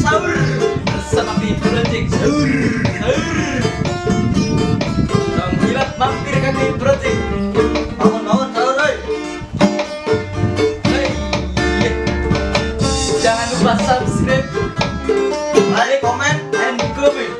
sahur bersama Pi Project. Sahur. Menghilat mampir ke Pi Project. Bangun sahur, hey. Jangan lupa subscribe, like, comment, and comment.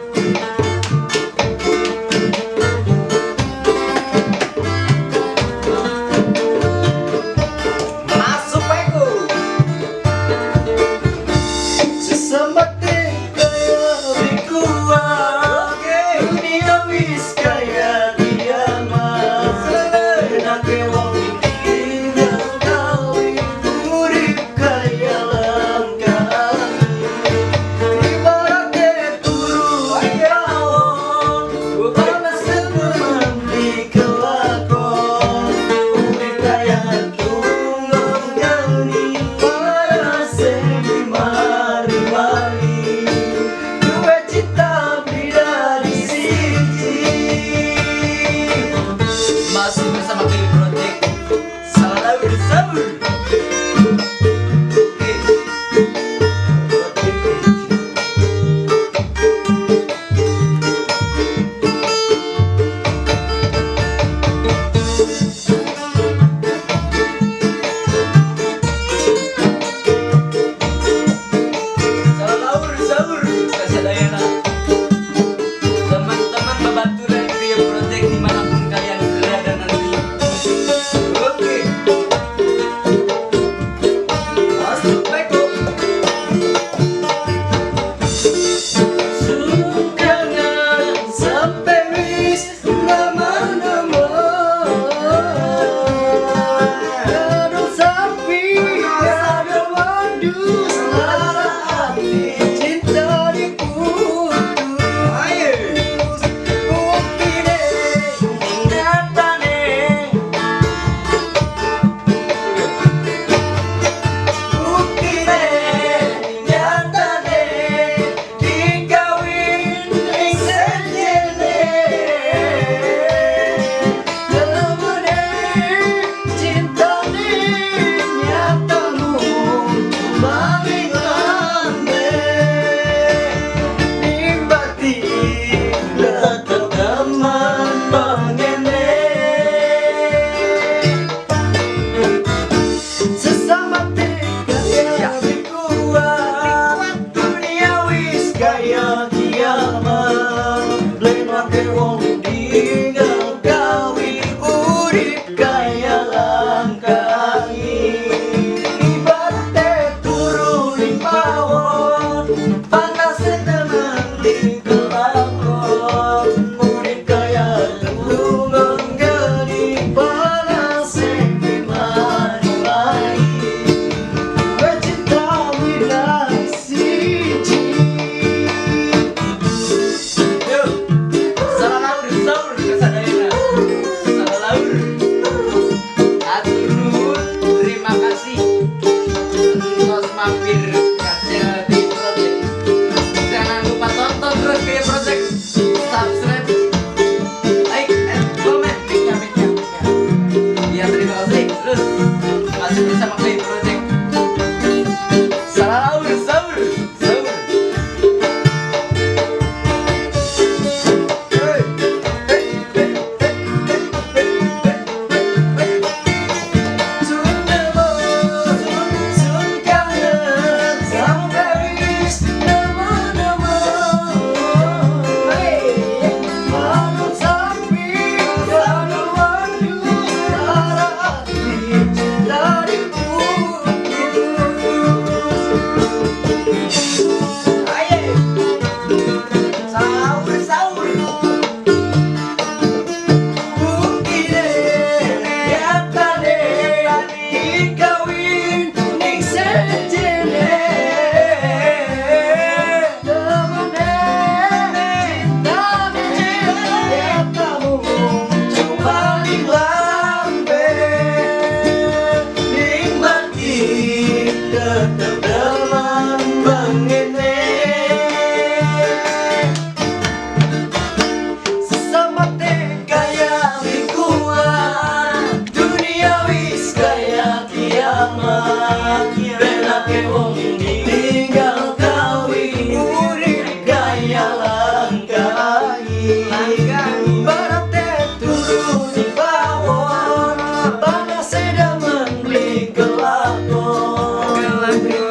Bela ke wong tinggal kawin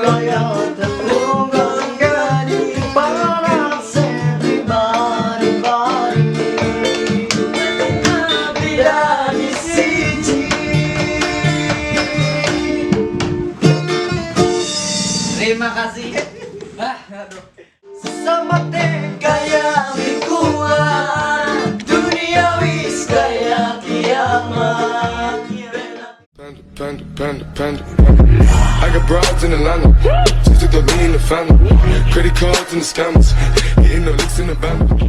Kaya terunggang gading panas everybody Bila di siji. Terima kasih. Aduh. Sesama kaya kuat dunia wis kaya kiamat. Panda. I got broads in Atlanta, just to throw me in the family. Credit cards and the scammers, hitting the licks in the band.